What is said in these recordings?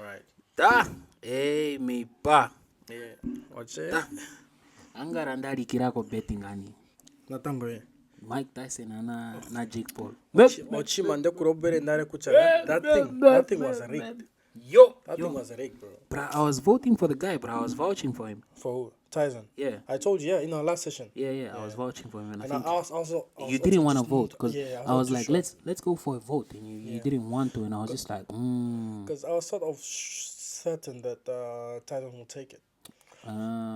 Right. Da, me pa. Yeah. What's it? Da. Angara ndalikirako betting ani. Natango ye. Mike Tyson na Jake Paul. Ochimande kurobere ndare kuchaga. That thing was rigged. That thing was rigged, bro. Bro, I was voting for the guy, bro. I was vouching for him. For who? Tyson. Yeah. I told you, in our last session. Yeah. I was vouching for him, and I And think I was also you didn't want to vote because yeah, I was like, sure. let's go for a vote, and you didn't want to, and I was just like, Because I was sort of certain that Tyson would take it.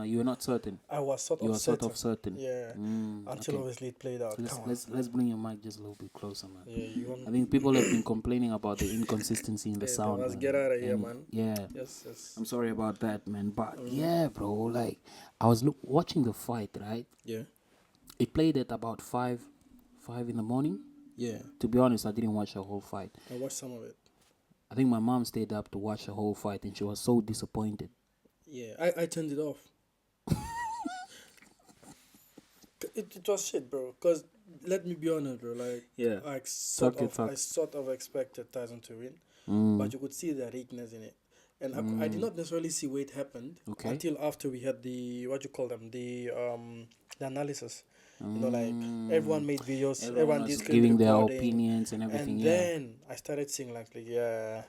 You were not certain. I was sort You of were certain. sort of certain. Yeah. Until obviously it played out. Let's bring your mic just a little bit closer, man. Yeah, you want. I think people have been complaining about the inconsistency in the sound. Let's man. get out of here, And man. Yeah. Yes. I'm sorry about that, man. But yeah, bro, like I was watching the fight, right? Yeah. It played at about 5 in the morning. Yeah. To be honest, I didn't watch the whole fight. I watched some of it. I think my mom stayed up to watch the whole fight, and she was so disappointed. Yeah, I turned it off. It was shit, bro. Cause let me be honest, bro. Like, Yeah. I sort of expected Tyson to win, but you could see the weakness in it, and I did not necessarily see where it happened until after we had the the analysis. You know, like everyone made videos, everyone was did giving their recording, opinions and everything. and then I started seeing like yeah,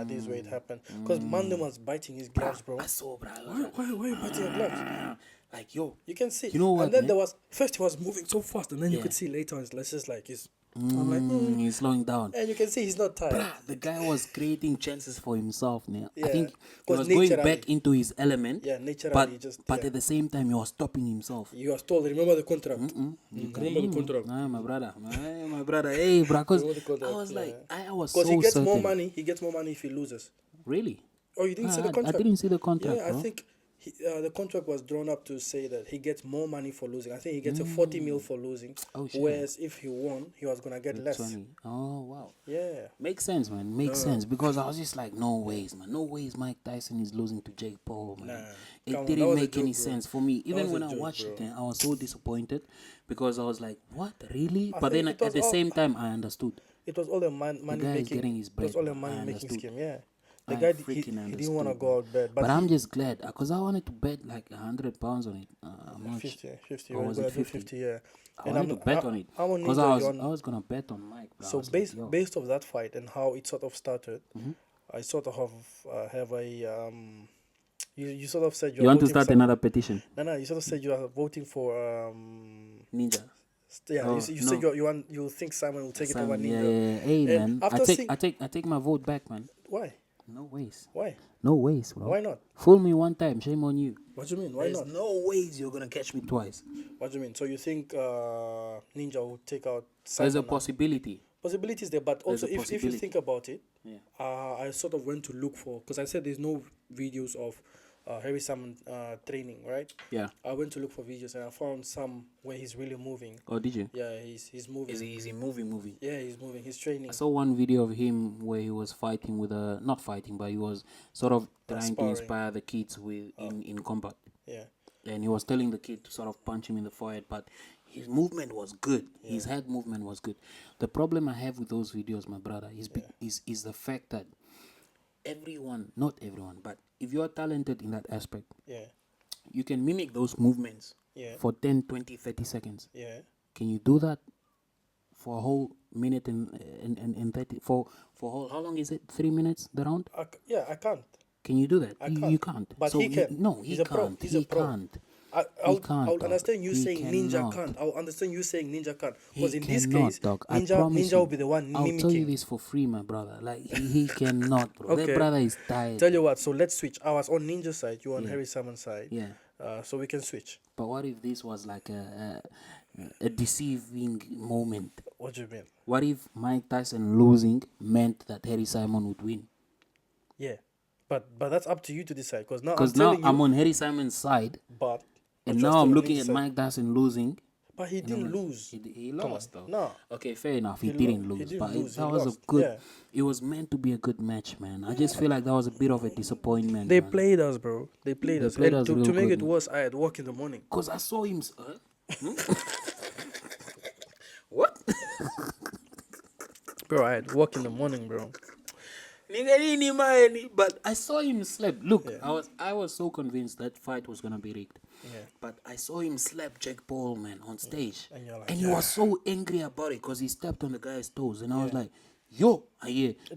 this is where it happened. Cause Mandem was biting his gloves, bro. I saw, bro. Why are you biting your gloves? Like, yo, You can see. You know what, And then man? there was first he was moving so fast, and then you Yeah. could see later on it's just like I'm like, he's slowing down. and you can see he's not tired. Bruh, the guy was creating chances for himself now. I Yeah, think he 'cause was going naturally- back into his element. Yeah, naturally But he just at the same time, he was stopping himself. You was told, remember the contract. Remember the contract. Nah, my brother. My brother. Hey, bro. Because Remember the contract, I was like, yeah. I was so Because he gets certain. more money. He gets more money if he loses. Really? Oh, you didn't see the I contract? didn't see the contract, Yeah, bro. I think the contract was drawn up to say that he gets more money for losing. I think he gets a 40 mil for losing. Oh, shit. Whereas if he won, he was gonna get less. 20. Oh, wow. Yeah. Makes sense, man. Makes sense. Because I was just like, no ways, man. No ways Mike Tyson is losing to Jake Paul, man. Nah. Come It on, that didn't was a make any joke, bro. sense for me. Even was when a I joke, watched bro. it, I was so disappointed because I was like, what? Really? I But think then it was at the all- same time, I understood. It was all a money guy is making. getting his It was bread, all a bro. money I making understood. scheme. Yeah. The I guy freaking he didn't understood, want to bro. go out bad, But he- I'm just glad because I wanted to bet like £100 on it. How much? 50. Or We're was gonna it do 50? 50, yeah. I wanted to bet on it I'm on because Ninja, I was gonna bet on Mike. Bro. I So was like, based yo. based off that fight and how it sort of started, I sort of have a You sort of said You want to voting start for another petition? No, you sort of said you are voting for Ninja. yeah. Oh, you said no. you think Simon will take it over Simon, Ninja. yeah. Hey, And man. after I take my vote back, man. Why? No ways. Why? No ways, bro. Why not? Fool me one time, shame on you. What do you mean? Why There's not? no ways you're gonna catch me twice. What do you mean? So you think Ninja will take out There's Simon? a now? possibility. Possibilities there, but also There's a if you possibility. think about it, Yeah. I sort of went to look for, because I said there's no videos of Harry Simon training, right? Yeah. I went to look for videos and I found some where he's really moving. Oh, did you? Yeah, he's moving. Is he moving? Yeah, he's moving. He's training. I saw one video of him where he was fighting with not fighting, but he was sort of trying to Sparring. inspire the kids with in combat. Yeah. And he was telling the kid to sort of punch him in the forehead, but his movement was good. His head movement was good. The problem I have with those videos, my brother, is the fact that not everyone, but if you are talented in that aspect, Yeah. you can mimic those movements Yeah. for 10, 20, 30 seconds. Yeah. Can you do that for a whole minute and 30? For whole, how long is it? 3 minutes, the round? I can't. Can you do that? I You can't. can't. But So he can. No, He's he a pro. can't. He's a He pro. can't. I He would can't, understand you dog. He saying Ninja cannot. can't. I'll understand you saying Ninja can't. He Because in this cannot, case, dog. I Ninja promise will you. be the one I'll mimicking. tell you this for free, my brother. Like he cannot, bro. Okay. That brother is tired. Tell you what, so let's switch. I was on Ninja side, you on Harry Simon's side. Yeah. So we can switch. But what if this was like a deceiving moment? What do you mean? What if Mike Tyson losing meant that Harry Simon would win? Yeah. But that's up to you to decide. Because now I'm on Harry Simon's side, But and you're now still I'm on looking Ninja's at side. Mike Tyson losing. But he didn't lose. He Come lost on. though. No. Okay, fair enough. He He didn't lo- he lose, didn't but lose, that he was a lost. good. Yeah. It was meant to be a good match, man. I just feel like that was a bit of a disappointment. They man. played us, bro. They played us. played And us to real make good, it man. worse, I had work in the morning. Cause I saw him. What? Bro, I had work in the morning, bro. But I saw him slap. Look, I was so convinced that fight was gonna be rigged. Yeah. But I saw him slap Jake Paul, man, on stage. And you're like, And he was so angry about it because he stepped on the guy's toes. And I was Yeah. like, yo,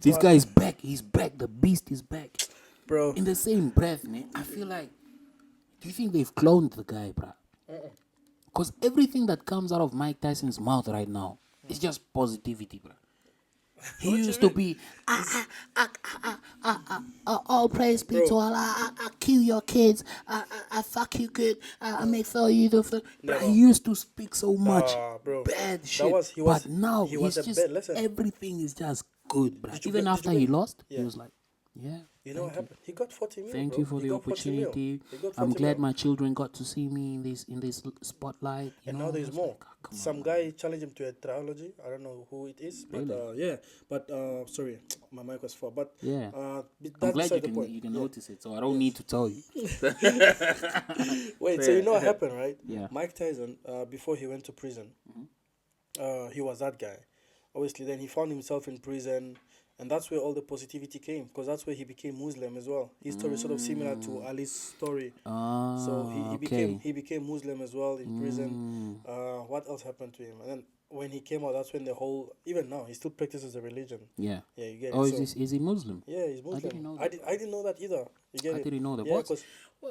this guy is back. He's back. The beast is back. bro. In the same breath, man, I feel like, do you think they've cloned the guy, bruh? Because everything that comes out of Mike Tyson's mouth right now is just positivity, bruh. He used to be, all praise be to Allah, I kill your kids, I fuck you good, I make for you the Bruh, he used to speak so much bro. bad shit, but now he's just, everything is just good, bruh. Even after he lost, he was like, yeah. You know what happened? He got 40 mil. Thank bro. you for He the got 40 mil. opportunity. He got 40 I'm glad mil. my children got to see me in this spotlight. And now there's more. Some guy challenged him to a trilogy. I don't know who it is, but yeah. But sorry, my mic was full. But yeah, that's I'm glad you can notice it, so I don't need to tell you. Wait, so you know what happened, right? Yeah. Mike Tyson, before he went to prison, he was that guy. Obviously, then he found himself in prison. And that's where all the positivity came, because that's where he became Muslim as well. His story is sort of similar to Ali's story. So he became Muslim as well in prison. What else happened to him? And then when he came out, that's when the whole, even now, he still practices the religion. Yeah. Yeah, you get it. Oh, is he Muslim? Yeah, he's Muslim. I didn't know that. I didn't know that either. You get it? I didn't know that. Yeah,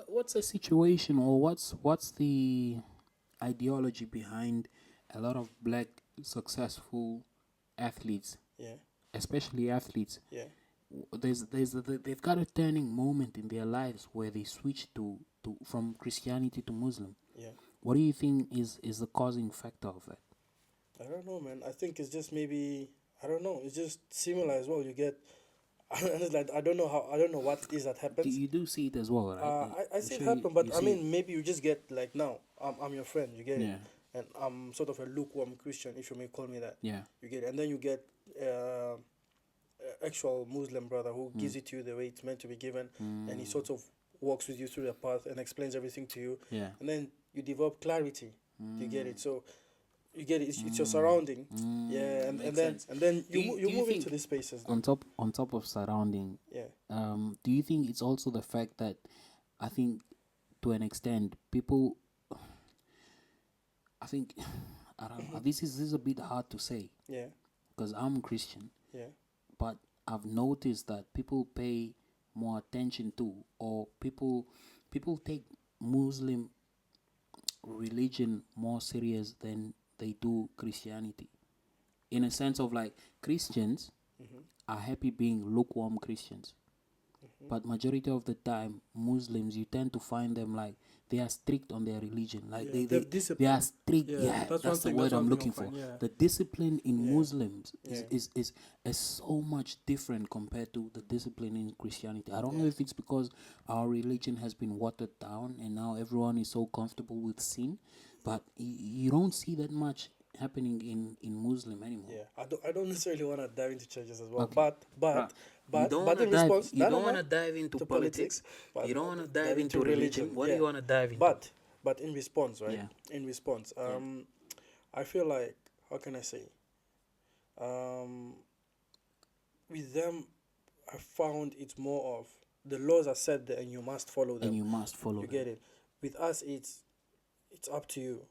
What's the situation, or what's the ideology behind a lot of black successful athletes? Yeah. Especially athletes. Yeah. They've got a turning moment in their lives where they switch to from Christianity to Muslim. Yeah. What do you think is the causing factor of it? I don't know, man. I think it's just maybe, I don't know. It's just similar as well. You get, like, I don't know what it is that happens. You do see it as well, right? I see it happen, but I mean, maybe you just get like, now I'm your friend. You get it. And I'm sort of a lukewarm Christian, if you may call me that. Yeah. You get it. And then you get actual Muslim brother who gives it to you the way it's meant to be given, and he sort of walks with you through the path and explains everything to you. Yeah. And then you develop clarity. You get it. So you get it. It's your surrounding. Yeah. And then you move into these spaces. On top of surrounding. Yeah. Do you think it's also the fact that, I think to an extent, people, I think, I don't know, this is a bit hard to say. Yeah. Because I'm Christian. Yeah. But I've noticed that people pay more attention to, or people take Muslim religion more serious than they do Christianity. In a sense of, like, Christians are happy being lukewarm Christians. But majority of the time, Muslims, you tend to find them like they are strict on their religion. Like they are strict. Yeah, that's the word I'm looking for. The discipline in Muslims is so much different compared to the discipline in Christianity. I don't know if it's because our religion has been watered down and now everyone is so comfortable with sin, but you don't see that much happening in Muslim anymore. Yeah, I don't necessarily want to dive into churches as well, Okay. but in response, you don't want to dive into politics. You don't want to dive into religion. What do you want to dive into? But in response, right? Yeah. In response, I feel like, how can I say? With them, I found it's more of the laws are set there and you must follow them. You get it. With us, it's up to you.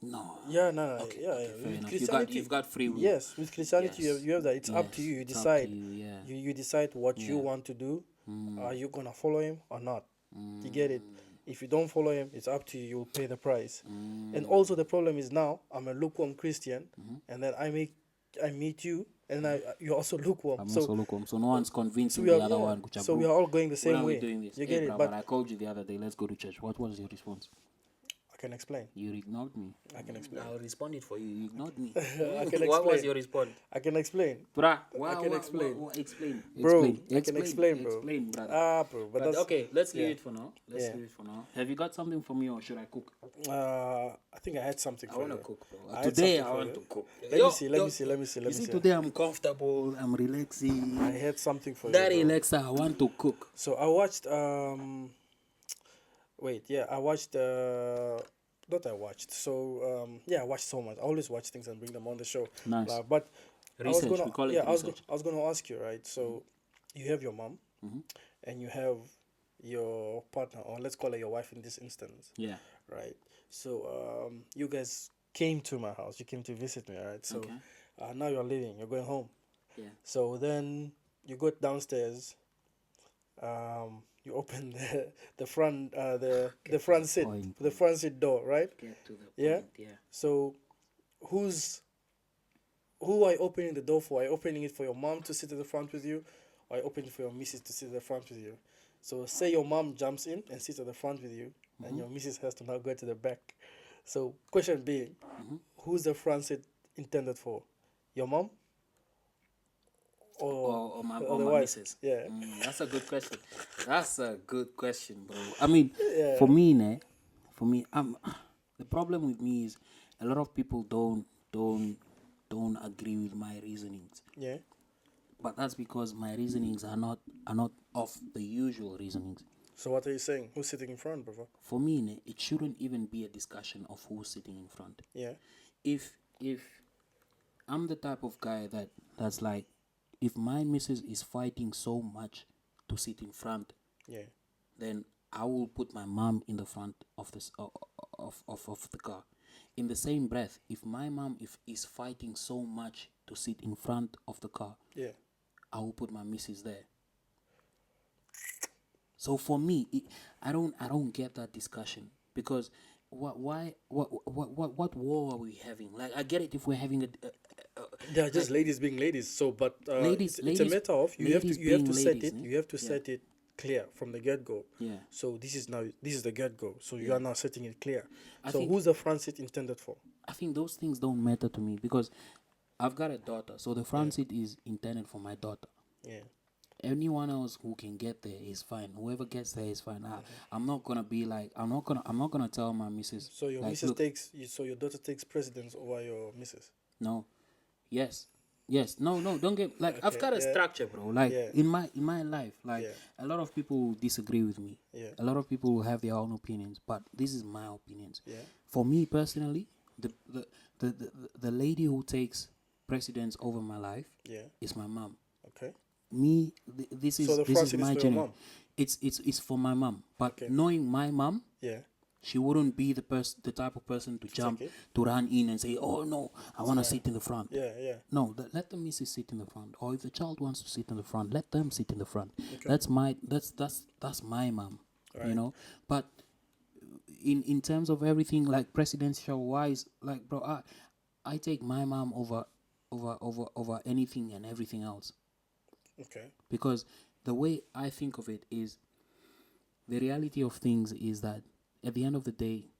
No. Yeah, no. Okay, yeah. fair enough. Christianity, You've got free will. Yes, with Christianity, you have that. It's up to you. You decide. You decide what you want to do. Are you gonna follow him or not? You get it. If you don't follow him, it's up to you. You'll pay the price. And also the problem is now I'm a lukewarm Christian, and then I meet you, and you're also lukewarm. I'm also lukewarm. So no one's convincing the other one. So we are all going the same way. Doing this? You get it. But I called you the other day. Let's go to church. What was your response? I can explain. You ignored me. I can explain. I'll respond it for you. You ignored me. I can explain. What was your response? I can explain. Bruh, I can explain. Explain. Bro, I can explain, bro. Explain, brother. Bro. But that's, okay, let's leave it for now. Leave it for now. Have you got something for me or should I cook? I think I had something for you. I want to cook, bro. Today I want to cook. Let me see. You see, today I'm comfortable. I'm relaxing. I had something for you. Daddy Alexa, I want to cook. So I watched, I watched so much. I always watch things and bring them on the show. Nice. But research, I was gonna ask you, right? So you have your mom, and you have your partner, or let's call her your wife in this instance. Yeah. Right. So you guys came to my house. You came to visit me. Right. So Okay. now you're leaving. You're going home. Yeah. So then you go downstairs. You open the front the front seat point, the front seat door, right? Get to the Yeah. point. Yeah. So who are you opening the door for? Are you opening it for your mom to sit at the front with you, or are you opening it for your missus to sit at the front with you? So say your mom jumps in and sits at the front with you, and your missus has to now go to the back. So question being, who's the front seat intended for? Your mom Or or the my wife? missus. Yeah. That's a good question. That's a good question, bro. I mean, Yeah. for me, the problem with me is a lot of people don't agree with my reasonings. Yeah. But that's because my reasonings are not of the usual reasonings. So what are you saying? Who's sitting in front, brother? For me, it shouldn't even be a discussion of who's sitting in front. Yeah. If I'm the type of guy that's like, if my missus is fighting so much to sit in front, Yeah. then I will put my mom in the front of this of the car. In the same breath, if my mom is fighting so much to sit in front of the car, Yeah. I will put my missus there. So for me, I don't get that discussion, because what war are we having? Like, I get it if we're having They are just ladies being ladies. So, but ladies, it's a matter of you have to set ladies, it. You have to set it clear from the get go. Yeah. So this is the get go. So you are now setting it clear. I So think- who's the front seat intended for? I think those things don't matter to me, because I've got a daughter, so the front seat is intended for my daughter. Yeah. Anyone else who can get there is fine. Whoever gets there is fine. I'm not gonna be like, I'm not gonna tell my missus. So your like, missus look, so your daughter takes precedence over your missus. no, yes, no, don't get like, I've got a structure, bro. Like, Yeah. in my life, like, Yeah. a lot of people will disagree with me. Yeah. A lot of people will have their own opinions, but this is my opinions. Yeah. For me personally, the lady who takes precedence over my life Yeah. is my mom. Okay. Me, this So the is front seat is my for your journey. mom? It's for my mom. But Okay. knowing my mom, Yeah. she wouldn't be the type of person to jump, it. to run in and say, "Oh no, I want to sit in the front." Yeah. Yeah. No, let the missus sit in the front. Or if the child wants to sit in the front, let them sit in the front. That's my mom. You know. But in terms of everything, like presidential wise, like, bro, I take my mom over anything and everything else. Okay. Because the way I think of it is, the reality of things is that at the end of the day,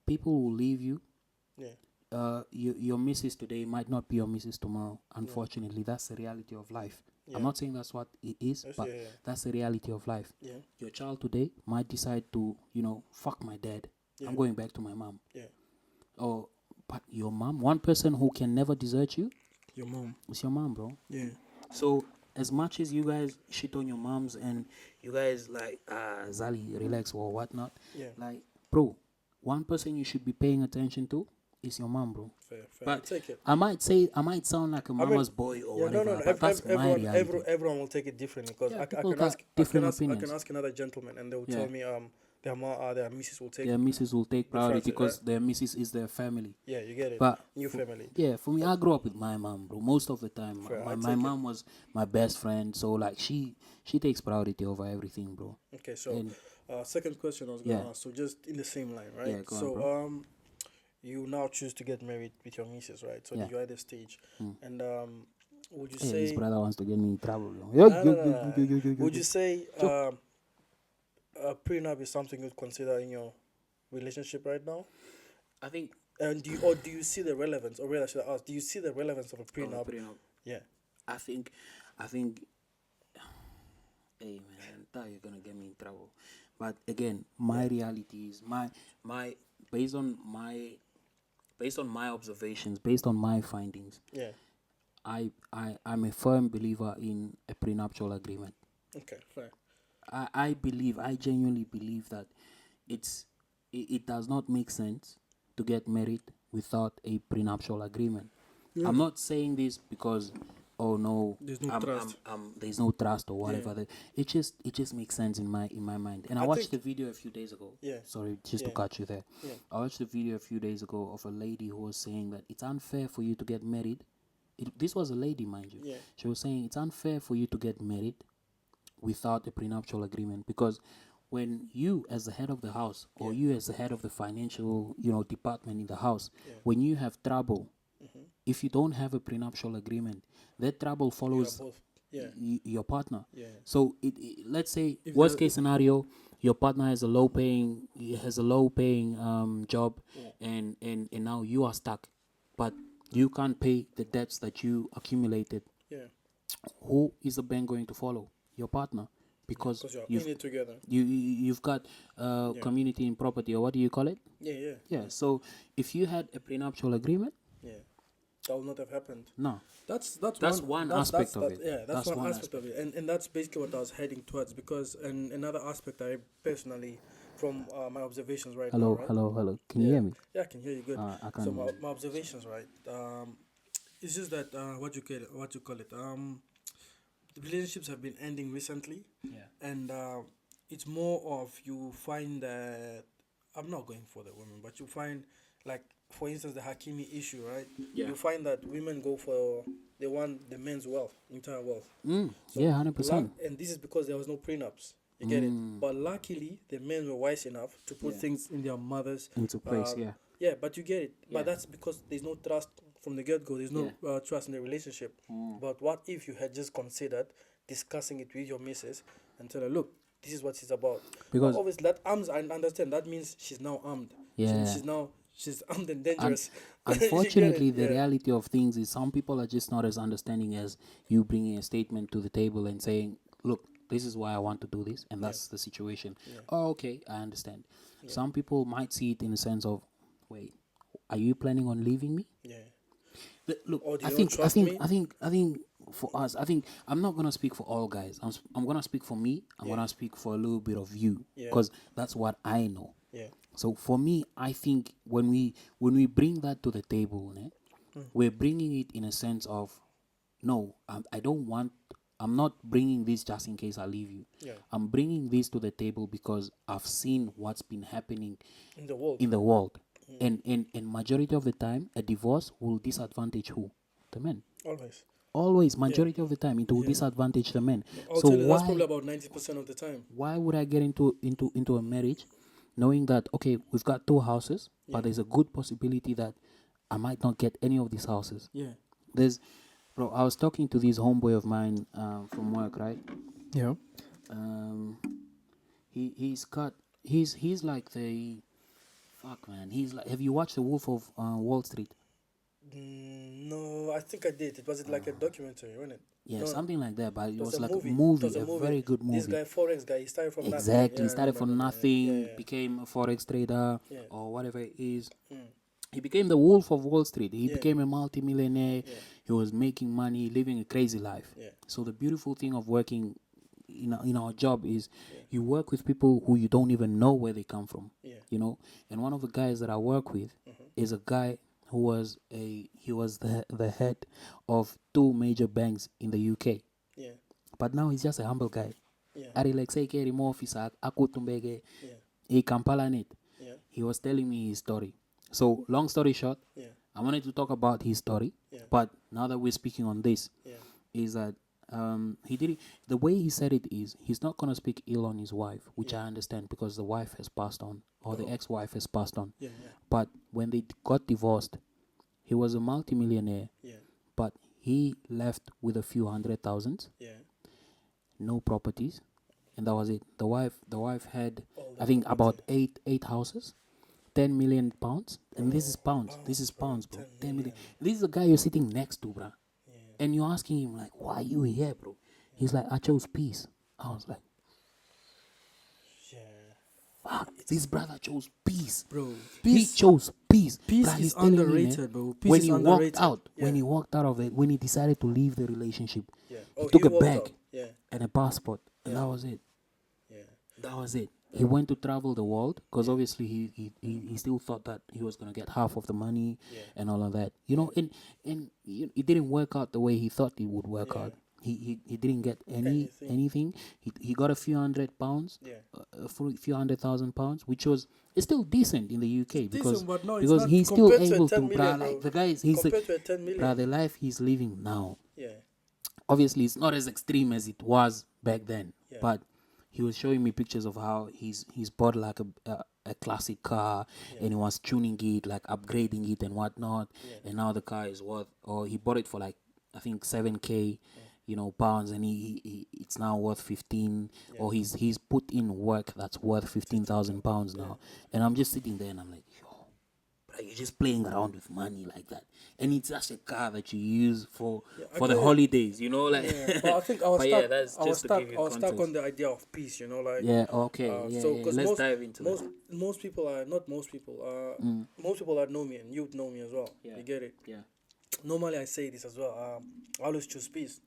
people will leave you. Yeah. Your missus today might not be your missus tomorrow. Unfortunately, that's the reality of life. I'm not saying that's what it is, but that's the reality of life. Yeah. Your child today might decide to, fuck my dad. I'm going back to my mom. Yeah. Or, but your mom, one person who can never desert you, Your mom. is your mom, bro. Yeah. So as much as you guys shit on your moms and you guys like Zali, relax or whatnot, Yeah. like, bro, one person you should be paying attention to is your mom, bro. Fair. But take it. I might sound like a mama's boy or whatever, but that's my reality. Everyone will take it differently, because Yeah, I people can got ask different I opinions. can ask another gentleman, and they will tell me their missus will take. Their missus will take priority franchise, because their missus is their family. Yeah, you get it. But New family. Yeah, for me, I grew up with my mom, bro. Most of the time, Fair, I my take mom was my best friend, so like she takes priority over everything, bro. Okay, so And- second question I was gonna Yeah. ask. So just in the same line, right? Yeah, go on, so bro. you now choose to get married with your missus, right? So Yeah. you're at the stage, and would you Hey, say? his brother wants to get me in trouble. Would you say a prenup is something you'd consider in your relationship right now? I think And do you see the relevance, or rather, should I ask, do you see the relevance of a prenup? Yeah. I think, hey man, I thought you're gonna get me in trouble. But again, my reality is my based on my observations, based on my findings. Yeah. I'm a firm believer in a prenuptial agreement. Okay. Fair. I genuinely believe that it does not make sense to get married without a prenuptial agreement. I'm not saying this because oh no, There's no trust. there's no trust or whatever. It just makes sense in my mind. And I watched the video a few days ago. Yeah. Sorry, just to cut you there. Yeah. I watched the video a few days ago of a lady who was saying that it's unfair for you to get married. This was a lady, mind you. Yeah. She was saying it's unfair for you to get married without a prenuptial agreement, because when you as the head of the house, or you as the head of the financial department in the house, when you have trouble, if you don't have a prenuptial agreement, that trouble follows your partner. So let's say if worst case scenario, your partner has a low paying job, and now you are stuck, but you can't pay the debts that you accumulated. Who is the bank going to follow? Your partner, because you're in it together. You've got community in property, or what do you call it? Yeah. So if you had a prenuptial agreement, that will not have happened. No, that's one aspect of it. Yeah, that's one aspect of it, and that's basically what I was heading towards. Because another aspect I personally, from my observations right now. Right? Hello. Can you hear me? Yeah, I can hear you good. I can. So my observations, right? It's just that what you call it. The relationships have been ending recently. And it's more of, you find that, I'm not going for the women, but you find, like, for instance, the Hakimi issue, right? You find that women they want the men's wealth, entire wealth. So 100%. And this is because there was no prenups. You get it? But luckily, the men were wise enough to put things in their mothers into place. Yeah, but you get it. But that's because there's no trust from the get-go. There's no trust in the relationship. But what if you had just considered discussing it with your missus and tell her, look, this is what she's about? Because obviously that arms, I understand, that means she's now armed. She's armed and dangerous. Unfortunately, the reality of things is some people are just not as understanding as you bringing a statement to the table and saying, look, this is why I want to do this, and that's the situation. Oh, okay, I understand. Some people might see it in the sense of, wait, are you planning on leaving me? Look, I think for us, I'm not gonna speak for all guys. I'm gonna speak for me. I'm gonna speak for a little bit of you, because that's what I know. So for me, I think when we bring that to the table, we're bringing it in a sense of, no, I'm not bringing this just in case I leave you. I'm bringing this to the table because I've seen what's been happening in the world. And majority of the time, a divorce will disadvantage who? The men. Always, majority of the time, it will disadvantage the men. So that's probably about 90% of the time. Why would I get into a marriage knowing that, okay, we've got 2 houses, but there's a good possibility that I might not get any of these houses? Bro, I was talking to this homeboy of mine from work, right? He's like the... Fuck, man. He's like... Have you watched The Wolf of Wall Street? No, I think I did. Was it like a documentary, wasn't it? Yeah, something like that, but it was like a movie, a very good movie. This guy, Forex guy, he started from nothing. Exactly, he started from nothing, became a Forex trader, or whatever it is. He became the Wolf of Wall Street. He became a multi-millionaire. He was making money, living a crazy life. So the beautiful thing of working in our job is you work with people who you don't even know where they come from. And one of the guys that I work with is a guy who was the head of 2 major banks in the UK. But now he's just a humble guy. He was telling me his story. So long story short, I wanted to talk about his story, but now that we're speaking on this, is that he did it, the way he said it is, he's not going to speak ill on his wife, which I understand, because the wife has passed on, or the ex-wife has passed on. But when they got divorced, he was a multi-millionaire, but he left with a few $100,000, no properties, and that was it. The wife had, I think, about eight houses, 10 million pounds, and this is pounds. This is pounds, bro. 10 million. This is the guy you're sitting next to, bro. And you're asking him, like, why are you here, bro? He's like, I chose peace. I was like, fuck, this brother chose peace. Bro, he chose peace. Peace Bruh, is underrated, bro. Peace when is he underrated. when he walked out of it, when he decided to leave the relationship, he took a bag and a passport, and that was it. That was it. He went to travel the world because obviously he still thought that he was going to get half of the money and all of that. It didn't work out the way he thought it would work out. He didn't get anything. He got a few £100, a few £100,000, which was it's still decent in the UK it's because decent, but no, because not he's still compared able to a 10 to million, like bro. the guy he's compared to a 10 million. the life he's living now. Yeah. Obviously, it's not as extreme as it was back then, Yeah. but he was showing me pictures of how he's bought like a classic car and he was tuning it, like upgrading it and whatnot. And now the car is worth, or he bought it for like I think 7K, pounds, and he it's now worth 15, or he's put in work that's worth £15,000 now. And I'm just sitting there and I'm like, yo, bro, you're just playing around with money like that, and it's just a car that you use for the holidays, like. Yeah. But I think I was But stuck. yeah, that's I was just to stuck. give you I was stuck context. on the idea of peace. Like. Yeah. Okay. So because Let's dive into that. most people are not most people. Most people that know me and you'd know me as well. Yeah. You get it. Yeah. Normally I say this as well. I always choose peace.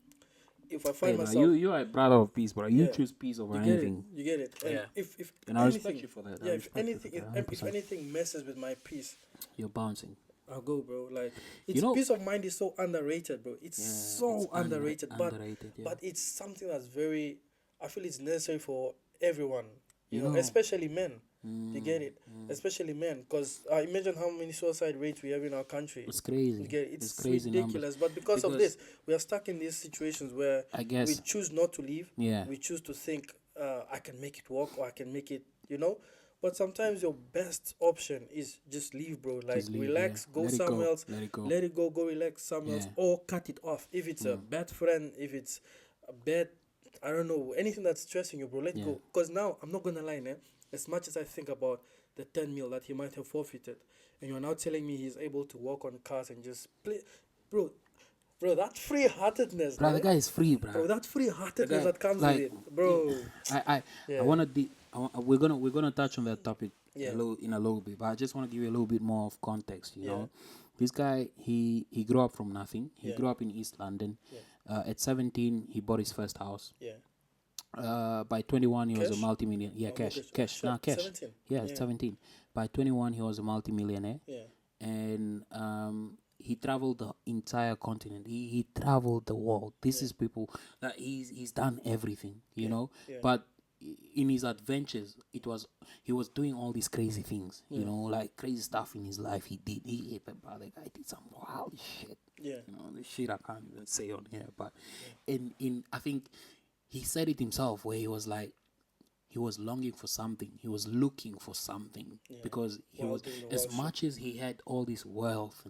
If I find Hey, myself, you are a brother of peace, bro. You choose peace over anything. You get it. And Yeah. if And I respect you for that. Yeah. If anything messes with my peace, you're bouncing. I'll go, bro. Like peace of mind is so underrated, bro. It's so underrated, but it's something that's very. I feel it's necessary for everyone. You know, especially men. You get it, especially men, because imagine how many suicide rates we have in our country. It's crazy. You get it? It's crazy ridiculous. numbers. But because of this, we are stuck in these situations where I guess we choose not to leave. Yeah. We choose to think, I can make it work, or I can make it, But sometimes your best option is just leave, bro. Like relax, go somewhere else. Let it go. Go relax somewhere else, or cut it off. If it's a bad friend, if it's a bad, I don't know, anything that's stressing you, bro, let go. Because now, I'm not gonna lie, as much as I think about the 10 mil that he might have forfeited, and you're now telling me he's able to walk on cars and just play, bro, that free-heartedness, bro, the guy is free, bro. That free-heartedness that comes with it, bro. I wanna we're gonna touch on that topic in a little bit, but I just want to give you a little bit more of context. You know, this guy he grew up from nothing. He grew up in East London. At 17, he bought his first house. By 21, he was a multi-millionaire. Yeah, cash. 17. Yeah, 17. By 21, he was a multi-millionaire. And he traveled the entire continent. He traveled the world. This is people that he's done everything, you know. But in his adventures, he was doing all these crazy things, you know, like crazy stuff in his life. The guy did some wild shit. The shit I can't even say on here. But in I think he said it himself, where he was like, he was longing for something. He was looking for something because he was, as much as he had all this wealth,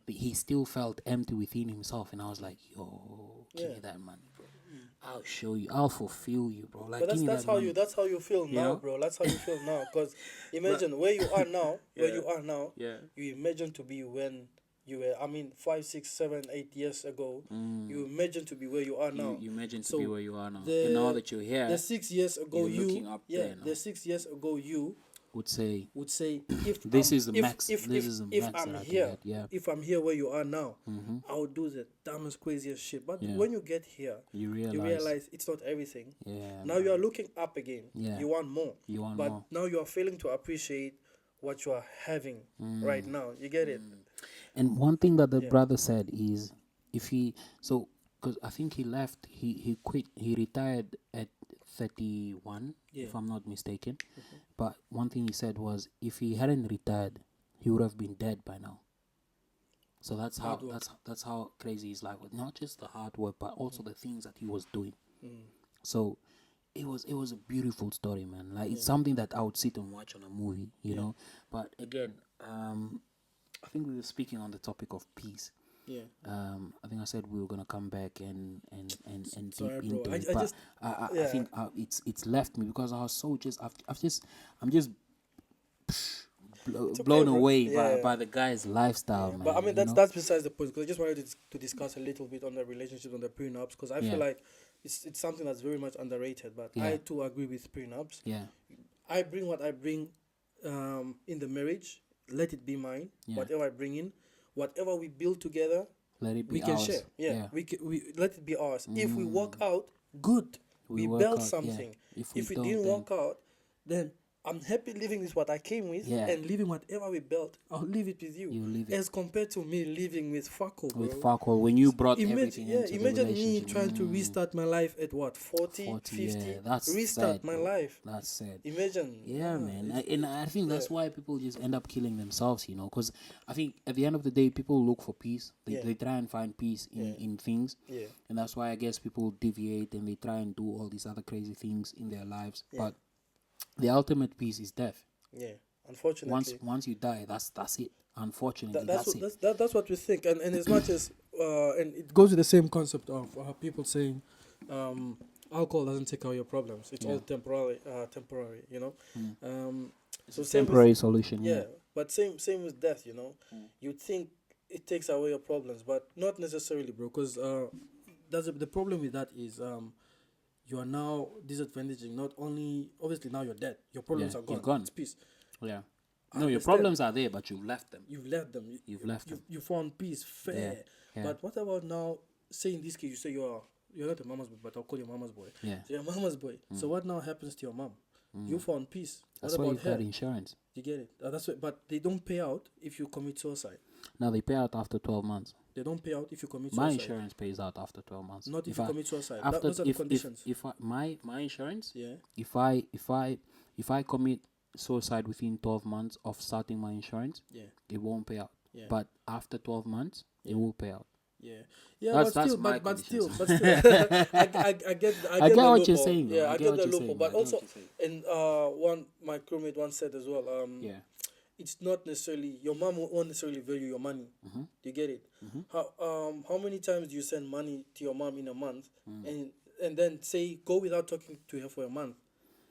but he still felt empty within himself. And I was like, yo, give me that money, bro. I'll show you. I'll fulfill you, bro. Like, but that's how you feel now, bro. That's how you feel now. Because imagine where you are now. You imagine to be when you were. 5, 6, 7, 8 years ago. You imagine to be where you are now. You imagine to be where you are now. And now that you're here, the 6 years ago, looking up there now. The 6 years ago, you would say if this is the max. If I'm here where you are now, I would do the dumbest, craziest shit. But when you get here, you realize it's not everything. Now you are looking up again. You want more. But now you are failing to appreciate what you are having right now. You get it? And one thing that the brother said is, because I think he left, he quit, he retired at 31, if I'm not mistaken. But one thing he said was, if he hadn't retired, he would have been dead by now. So that's how crazy his life was. Not just the hard work, but also the things that he was doing. So it was a beautiful story, man. Like it's something that I would sit and watch on a movie, you know. But again, I think we were speaking on the topic of peace. I think I said we were gonna come back and Sorry, deep into bro. it. I think it's left me because I was so I'm just blown away by the guy's lifestyle, man. But that's besides the point. Because I just wanted to discuss a little bit on the relationships, on the prenups, because I feel like it's something that's very much underrated. But I too agree with prenups. I bring what I bring in the marriage. Let it be mine. Whatever I bring in, whatever we build together, we can share. We let it be ours. If we work out, good. We build something. If we didn't work out, then I'm happy living with what I came with and leaving whatever we built. I'll leave it with you. You leave it. As compared to me living with fuck all, bro. With fuck all, when you brought everything into the imagine me relationship. trying to restart my life at what, 40 50? Yeah, that's restart sad, my bro. life. That's sad. Imagine. Yeah, man. I think that's why people just end up killing themselves, you know, because I think at the end of the day, people look for peace. They try and find peace in things. Yeah. And that's why I guess people deviate and they try and do all these other crazy things in their lives. But the ultimate peace is death. Yeah, unfortunately. Once you die, that's it. Unfortunately, that's it. That's what we think. And as much as and it goes with the same concept of people saying, alcohol doesn't take away your problems. It's all temporary. You know. So it's a temporary solution. Yeah, but same with death. You know, you think it takes away your problems, but not necessarily, bro. Because the problem with that is you are now disadvantaging not only, obviously now you're dead, your problems are gone. You're gone. It's peace. Yeah. No, your problems are there, but you've left them. You've left them. You found peace, fair. Yeah. But what about now? Say in this case, you say you're not a mama's boy, but I'll call you mama's boy. Yeah. So you're a mama's boy. So what now happens to your mom? You found peace. That's what why about you've got insurance. You get it. That's what. But they don't pay out if you commit suicide. No, they pay out after 12 months. They don't pay out if you commit My suicide. insurance pays out after 12 months. Not if you commit suicide. After, Those are the conditions. If my insurance, yeah. If I commit suicide within 12 months of starting my insurance, it won't pay out. Yeah. But after 12 months, it will pay out. Yeah, but still, I get what you're saying. Yeah, I get the loophole. But also, and my crewmate once said as well. It's not necessarily your mom won't necessarily value your money. Do you get it? How many times do you send money to your mom in a month, and then say go without talking to her for a month?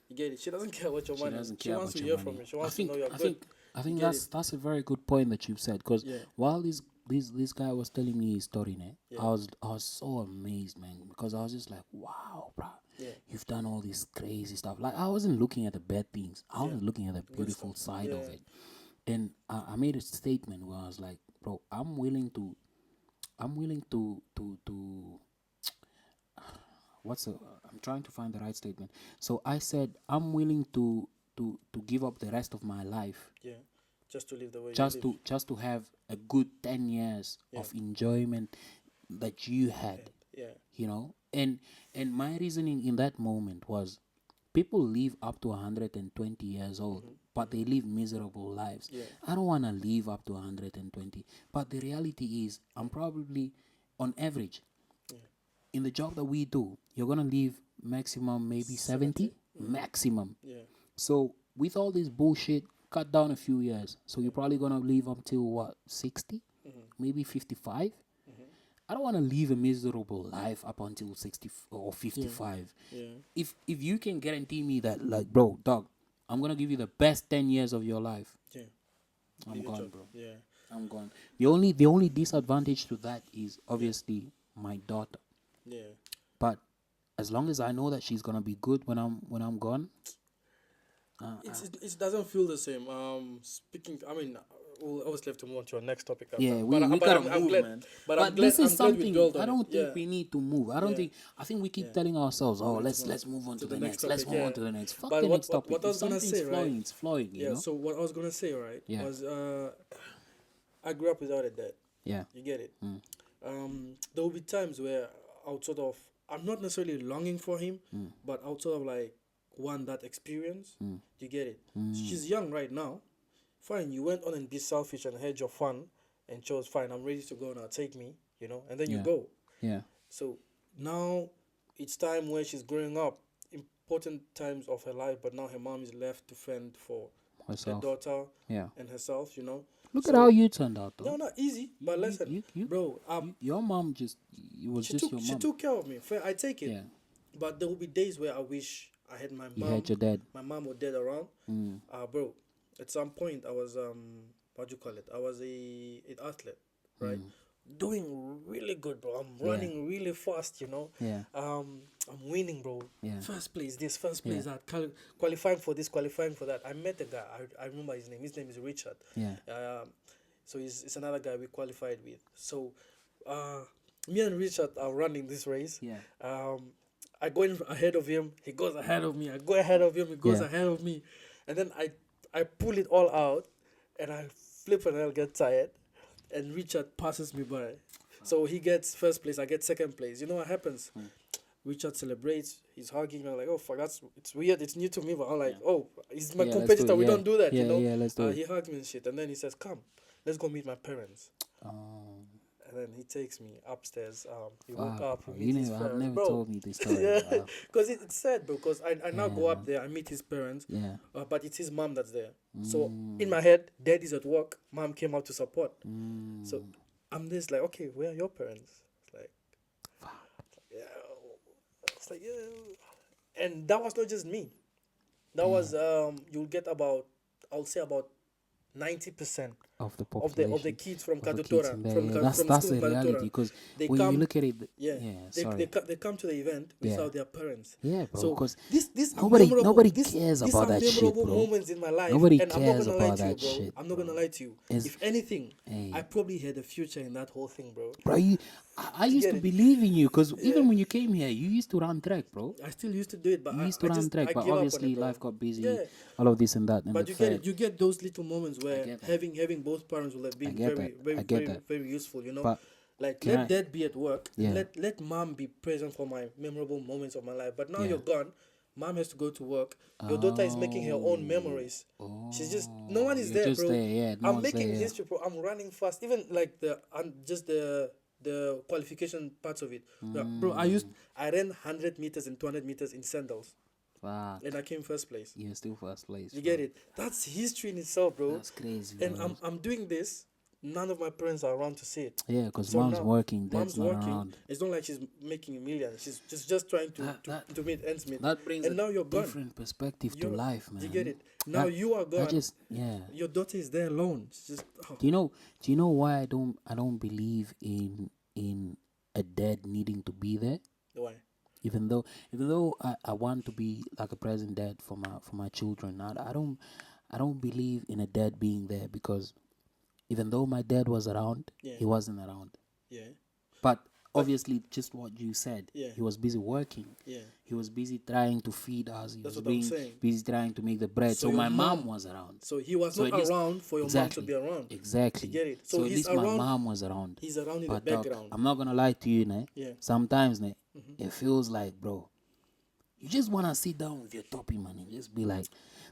You get it? She doesn't care about your money. She wants to hear from you. She wants to know you're good. I think that's a very good point that you've said, because while this guy was telling me his story, I was so amazed, man, because I was just like, wow, bro, you've done all this crazy stuff. Like, I wasn't looking at the bad things. I was looking at the beautiful side of it. And I made a statement where I was like, bro, I'm willing to I'm trying to find the right statement. So I said, I'm willing to give up the rest of my life. Yeah. Just to live the way you live. Just to have a good 10 years of enjoyment that you had. Yeah. You know? And my reasoning in that moment was, people live up to 120 years old, but they live miserable lives. Yeah. I don't want to live up to 120. But the reality is, I'm probably, on average, in the job that we do, you're going to live maximum maybe 70? Maximum. Yeah. So with all this bullshit, cut down a few years. So you're probably going to live up till what, 60? Maybe 55? I don't want to live a miserable life up until 60 or 55. Yeah. If you can guarantee me that, like, bro, dog, I'm going to give you the best 10 years of your life. Yeah. I'm gone, bro. Yeah. I'm gone. The only disadvantage to that is obviously my daughter. Yeah. But as long as I know that she's going to be good when I'm gone, it doesn't feel the same. We'll always have to move on to our next topic. Yeah, we gotta move, man. But this is something I don't think we need to move. I think we keep telling ourselves, let's move on to the next. Let's move on to the next. Fuck the next topic. What I was gonna say, right? It's flowing. You know? So what I was gonna say, right, was I grew up without a dad. Yeah. You get it. There will be times where I'm not necessarily longing for him, but I would sort of like want that experience. You get it? She's young right now. Fine, you went on and be selfish and had your fun and chose, fine, I'm ready to go now, take me, you know, and then you go. Yeah. So now it's time where she's growing up, important times of her life, but now her mom is left to fend for herself. Her daughter and herself, you know. Look at how you turned out, though. No, not easy, but listen, bro. Your mom just your mom. She took care of me. Fair, I take it. Yeah. But there will be days where I wish I had my mom. You had your dad. My mom or dad around. Bro. At some point, I was I was an athlete, right? Doing really good, bro. I'm running really fast, you know. Yeah. I'm winning, bro. Yeah. First place this, first place that. Qualifying for this, qualifying for that. I met a guy. I remember his name. His name is Richard. Yeah. So it's another guy we qualified with. So, me and Richard are running this race. Yeah. I go in ahead of him, he goes ahead of me. I go ahead of him, he goes Yeah. ahead of me. And then I pull it all out and I flip and I'll get tired. And Richard passes me by. So he gets first place, I get second place. You know what happens? Richard celebrates, he's hugging me. I'm like, oh, fuck, it's weird, it's new to me. But I'm like, oh, he's my Yeah, let's do competitor, it, we yeah. don't do that, Yeah, you know? yeah, let's do it. He hugged me and shit. And then he says, come, let's go meet my parents. Oh, And then he takes me upstairs. He wow. woke up. He You meets his never, have parents. never Bro, told me this story. yeah, Wow. because it's sad, bro. Because I now go up man. there, I meet his parents, Yeah. but it's his mom that's there. So in my head, dad is at work, mom came out to support. So I'm just like, okay, where are your parents? It's like, yeah, it's like, yeah. And that was not just me. That was you'll get about, I'll say about 90% Of the of population. the kids from of the kids Kadutora, in there, from yeah. Ka- That's from that's school the in reality Kadutora, because they when you come, look at it, yeah, sorry, they come to the event without their parents. yeah, bro. So Because this nobody memorable, cares these about are that shit, memorable bro. moments in my life, Nobody and I'm not cares gonna lie about to you, that bro. shit, I'm not gonna bro. lie to you. It's- If anything, Hey. I probably had a future in that whole thing, bro. Bro, I used get to it? believe in you because Yeah. even when you came here, you used to run track, bro. I still used to do it, but You used I to run just track, I but gave up on obviously it, bro. life got busy, Yeah. all of this and that. And But the you get fact, it. You get those little moments where get that. having both parents will have been get very that. very I get very that. very useful. You know, But like can let I- dad be at work. Yeah. Let mom be present for my memorable moments of my life. But now Yeah. you're gone. Mom has to go to work. Your daughter is making her own memories. She's just no one is you're there, just bro. there, yeah, no I'm one's making there, yeah. history, bro. I'm running fast. Even like just the qualification parts of it, bro. I ran 100 meters and 200 meters in sandals, Fuck. and I came first place. You're still first place. You bro. get it? That's history in itself, bro. That's crazy, And bro. I'm doing this. None of my parents are around to see it. Yeah, because So mom's now, working, dad's mom's not working. around. It's not like she's making millions. She's just trying to meet ends meet. That brings and a now you're gone. different perspective to You're- life, man. You get it? Now you are gone. Yeah. Your daughter is there alone. It's just Do you know why I don't believe in a dad needing to be there? why? Even though I want to be like a present dad for my children. I don't believe in a dad being there because even though my dad was around, Yeah. he wasn't around. Yeah. But obviously, just what you said, Yeah. he was busy working. Yeah. He was busy trying to feed us. He That's was what I'm being saying. busy trying to make the bread. So So your my mom mom- was around. So he was So not at least- around for your exactly, mom to be around. Exactly. You get it? So So at he's least my around- mom was around. He's around in But the dog, background. I'm not gonna lie to you, ne? Yeah. Sometimes, ne, it feels like, bro, you just wanna sit down with your toppy man and just be like,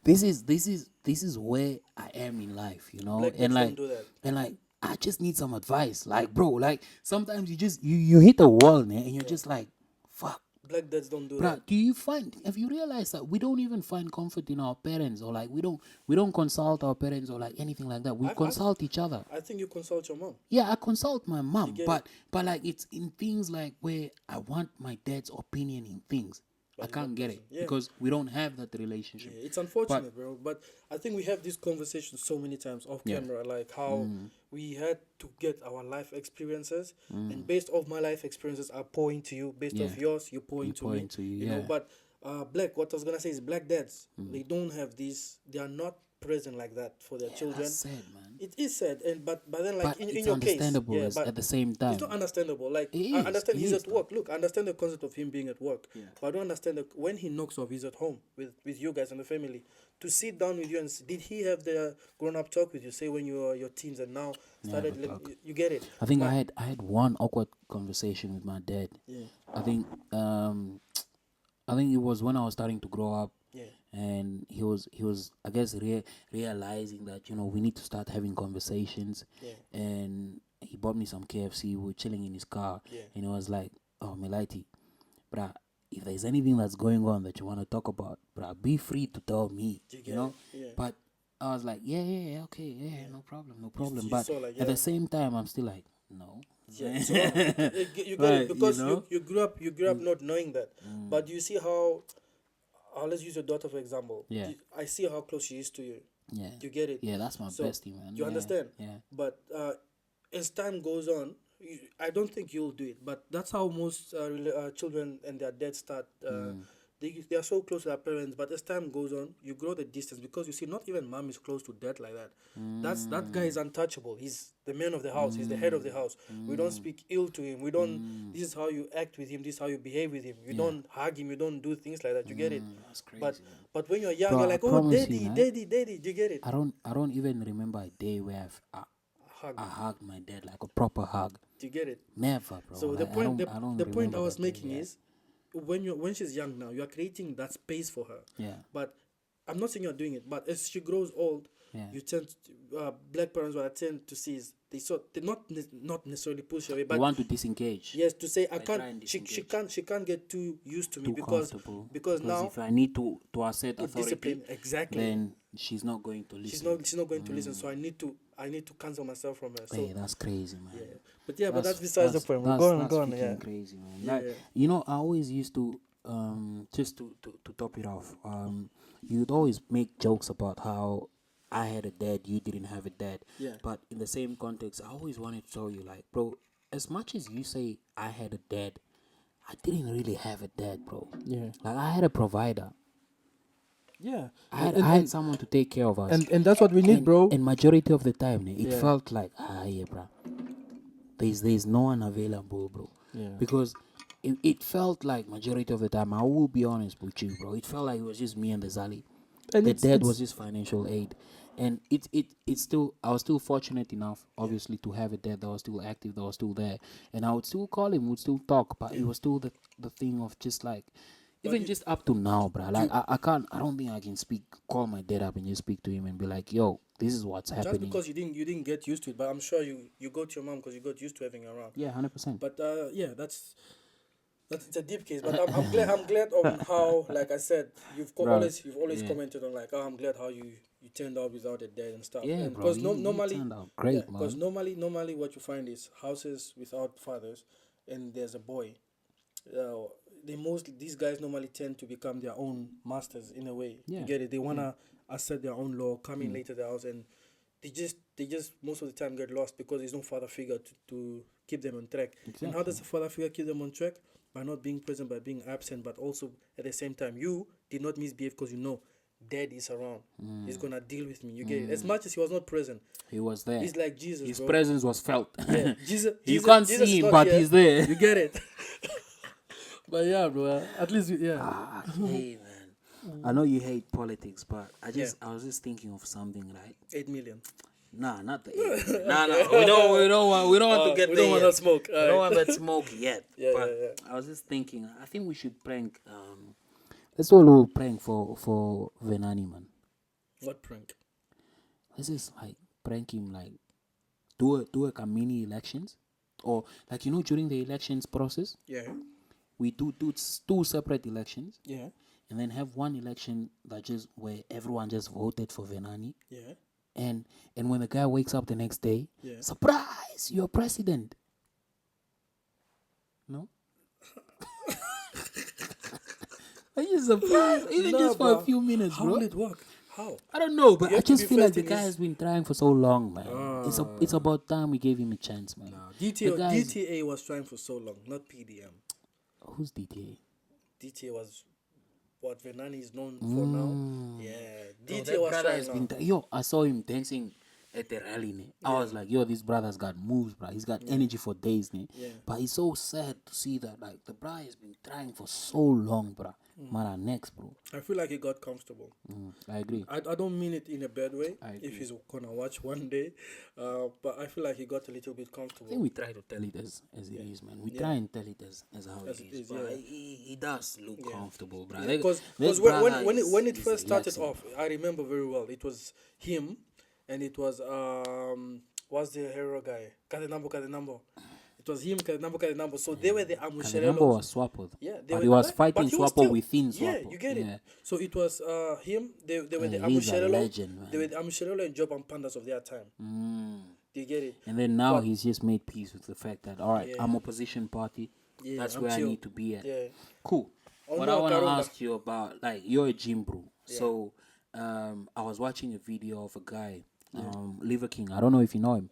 this is where I am in life, you know? Black and dudes like don't do that. and like I just need some advice. Like, bro, like sometimes you hit a wall, ne, and you're just like, fuck. Black dads don't do Bruh, that. have you realized that we don't even find comfort in our parents, or like we don't consult our parents or like anything like that. We consult each other. I think you consult your mom. Yeah, I consult my mom, get but like it's in things like where I want my dad's opinion in things. I can't get it Yeah. because we don't have that relationship. Yeah, it's unfortunate, bro. But I think we have this conversation so many times off camera, like how we had to get our life experiences, and based off my life experiences, I pour into you. Based off yours, you pour into pour me. into you, You know, yeah. but black. What I was gonna say is black dads. They don't have this. They are not present like that for their children. That's sad, man. It is sad, and but then like But in it's your case, understandable yeah, as- but at the same time. it's not understandable. Like It I is, understand it he's is, at work. Look, I understand the concept of him being at work. But I don't understand that when he knocks off, he's at home with you guys and the family. To sit down with you and did he have the grown up talk with you? Say when you were your teens and now started. You get it? I think I had one awkward conversation with my dad. Yeah. I think it was when I was starting to grow up. Yeah. And he was I guess realizing that we need to start having conversations. Yeah. And he bought me some KFC. We were chilling in his car. Yeah. And he was like, "Oh, Melaiti, bruh, if there's anything that's going on that you want to talk about, bruh, be free to tell me." You know. Yeah. But I was like, yeah, okay, yeah, no problem. you But saw, like, at yeah. the same time, I'm still like, no. Yeah, so, you get it Right, because you know? you grew up not knowing that. But you see how let's use your daughter for example. Yeah. I see how close she is to you. Yeah. You get it? Yeah, that's my So, bestie, man. You Yeah, understand? Yeah. But as time goes on, I don't think you'll do it. But that's how most children and their dads start they are so close to their parents, but as time goes on, you grow the distance because you see, not even mom is close to dad like that. That guy is untouchable. He's the man of the house. He's the head of the house. We don't speak ill to him. We don't. This is how you act with him. This is how you behave with him. You don't hug him. You don't do things like that. You get it? That's crazy. But when you're young, Bro, you're like, I oh, promise daddy, you, man. daddy. Do you get it? I don't even remember a day where Hug. I hugged my dad, like a proper hug. Do you get it? Never, bro. So Like, the point, I don't the point I remember was that day, making yeah. is, when she's young now, you are creating that space for her. Yeah. But I'm not saying you're doing it, but as she grows old, Yeah. you tend to, black parents, what I tend to see is they not necessarily push away, They but want to disengage. yes, to say I They try can't. and She disengage. can't get too used to me Too because comfortable. now if I need to assert to authority, discipline exactly. then she's not going to listen. She's not going to listen. So I need to cancel myself from her. So Hey, that's crazy, man. yeah, but that's besides the point. We're going That's on. freaking Yeah. crazy, man. Yeah, Like, yeah. you know, I always used to just to top it off. You'd always make jokes about how I had a dad, you didn't have a dad. Yeah. But in the same context, I always wanted to tell you, like, bro, as much as you say I had a dad, I didn't really have a dad, bro. Yeah. Like, I had a provider. Yeah. I had someone to take care of us. And that's what we need, bro. And majority of the time, it Yeah. felt like, yeah, bro. There's no one available, bro. Yeah. Because it felt like majority of the time, I will be honest with you, bro. It felt like it was just me and the Zali. And The dad was just financial aid. And it's still, I was still fortunate enough, obviously, to have a dad that was still active, that was still there. And I would still call him, would still talk, but it was still the thing of just like, even just up to now, bro. Like, I don't think I can call my dad up and just speak to him and be like, yo, this is what's happening. Just because you didn't get used to it, but I'm sure you go to your mom because you got used to having her around. Yeah, 100%. But yeah, that's it's a deep case. But I'm glad on how, like I said, you've always commented on like, oh, I'm glad how you turned out without a dad and stuff. Yeah, and bro. Because normally, turned out great, man. because normally what you find is houses without fathers, and there's a boy. These guys normally tend to become their own masters in a way. Yeah. You get it? They wanna assert their own law, come in later the house, and they just most of the time get lost because there's no father figure to keep them on track. Exactly. And how does a father figure keep them on track? By not being present, by being absent, but also at the same time, you did not misbehave because you know dad is around. He's gonna deal with me. You get it? As much as he was not present, He was there. he's like Jesus. His bro. presence was felt. Yeah, You can't Jesus see is him, not but here. he's there. You get it? But yeah, bro. At least Hey, man. I know you hate politics, but I was just thinking of something, right? 8 million. Nah, not the 8. Nah. We don't want to get we there. don't want yet. that smoke. We don't want that smoke yet. Yeah, but yeah. I was just thinking, I think we should prank. Let's do a little prank for Venani, man. What prank? Let's just like prank him, like do a mini elections, or like during the elections process, Yeah. we do two separate elections, Yeah. and then have one election that just where everyone just voted for Venani, Yeah. and when the guy wakes up the next day, Yeah. surprise, you're president. No. Are you surprised? Even Nah, just for a bro. few minutes, How bro. will it work? How? I don't know, but You I have to just be feel like first the in guy his- has been trying for so long, man. It's about time we gave him a chance, man. DTA was trying for so long, not PDM. Who's DTA? DTA was what Venani is known for now. Yeah. Bro, DTA that was brother trying has now. been yo, I saw him dancing at the rally, ne? I was like, yo, this brother's got moves, bro. He's got energy for days, ne? Yeah. But it's so sad to see that, like, the brother has been trying for so long, bro. Mara next, bro. I feel like he got comfortable. I agree. I don't mean it in a bad way. I agree. If he's gonna watch one day, but I feel like he got a little bit I comfortable. think we try to tell it as it is, man. We try and tell it as how As it it is. is, But yeah. he does look comfortable, bro. Because This when brother when it is first started relaxing. off, I remember very well. It was him, and it was what's the hero guy? Kadenambo. It was him, Kadenambo. So they were the And the number Amusherelos. was Swapo. Yeah, But he was fighting but he was Swapo within Swapo. Yeah, you get it. So it was him. They were the He's a Amusherelo. legend, man. They were the Amusherelo and Job and Pandas of their time. Do you get it? And then now he's just made peace with the fact that, all right, I'm opposition party. Yeah, That's I'm where chill. I need to be at. Yeah. Cool. Oh, What no, I want to Karunga. ask you about, like, you're a gym bro. So I was watching a video of a guy, Liver King. I don't know if you know him.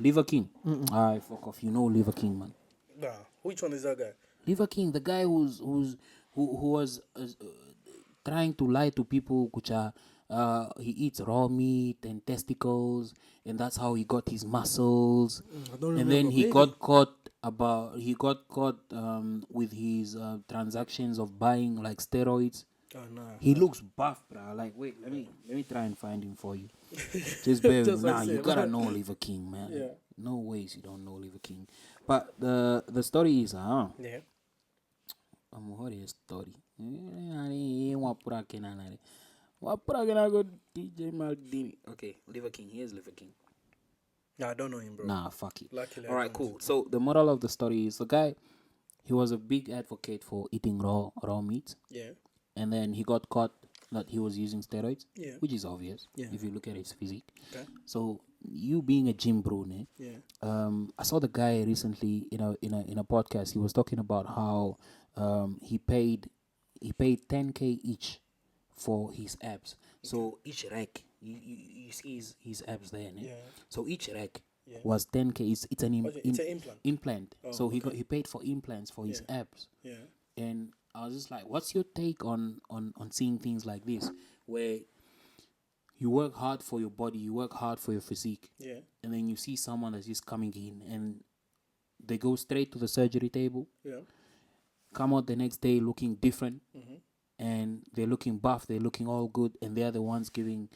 Liver King. All right, fuck off. You know Liver King, man. Nah, which one is that guy? Liver King, the guy who's who was trying to lie to people, which are he eats raw meat and testicles, and that's how he got his muscles. I don't And remember. then he Maybe. got caught with his transactions of buying like steroids. Oh, nah. He looks buff, bro. Like, wait, let me try and find him for you. Just bear with me. Nah, you gotta know Oliver King, man. Yeah. No ways you don't know Oliver King. But the story is, Yeah. what is story? Okay, Liver King. Here's Liver King. Nah, I don't know him, bro. Nah, fuck it. Luckily, all right, cool. So the moral of the story is the guy, he was a big advocate for eating raw meat. Yeah. And then he got caught that he was using steroids. Yeah. Which is obvious. Yeah. If you look at his physique. Okay. So you being a gym bro, ne? Yeah. I saw the guy recently in a podcast. He was talking about how he paid 10K each for his abs. So each rack, you see his abs there, ne? Yeah. So each rack was 10K. It's an it's an implant. Implant. Oh, so he paid for implants for his abs. Yeah. And I was just like, what's your take on seeing things like this, where you work hard for your body, you work hard for your physique, and then you see someone that's just coming in and they go straight to the surgery table, come out the next day looking different, and they're looking buff, they're looking all good, and they're the ones giving,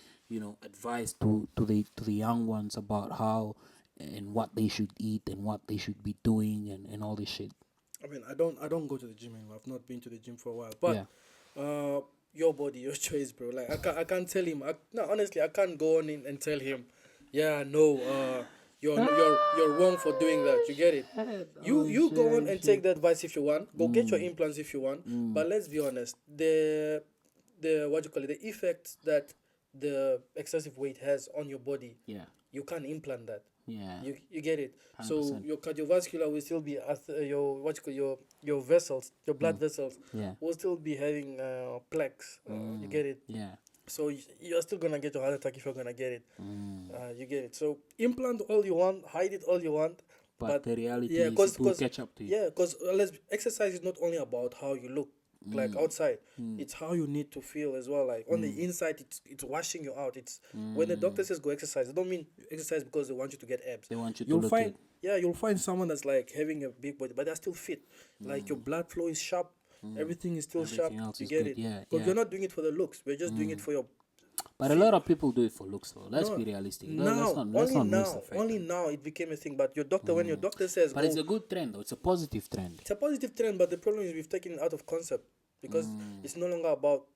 advice to the young ones about how and what they should eat and what they should be doing and all this shit. I mean, I don't go to the gym anymore. I've not been to the gym for a while. But your body, your choice, bro. Like I can't tell him. Honestly, I can't go on in and tell him, you're wrong for doing that. You get it? You go on and take the advice if you want. Go get your implants if you want. But let's be honest, the the effect that the excessive weight has on your body. Yeah. You can't implant that. Yeah. You get it. 100%. So your cardiovascular will still be your vessels, your blood vessels will still be having plaques. You get it? Yeah. So you're still gonna get a heart attack if you're gonna get it. You get it. So implant all you want, hide it all you want. But the reality is it will catch up to you. Yeah, because exercise is not only about how you look like outside. It's how you need to feel as well. Like on the inside, it's washing you out. It's when the doctor says go exercise, they don't mean exercise because they want you to get abs. They want you to look good. Yeah, you'll find someone that's like having a big body, but they're still fit. Like your blood flow is sharp. Everything is still sharp. You get it? Yeah. Because you're not doing it for the looks. We're just doing it for your. But a lot of people do it for looks, though. Let's be realistic. Only now it became a thing. But your doctor, when your doctor says, but it's a good trend, though. It's a positive trend. It's a positive trend, but the problem is we've taken it out of concept because it's no longer about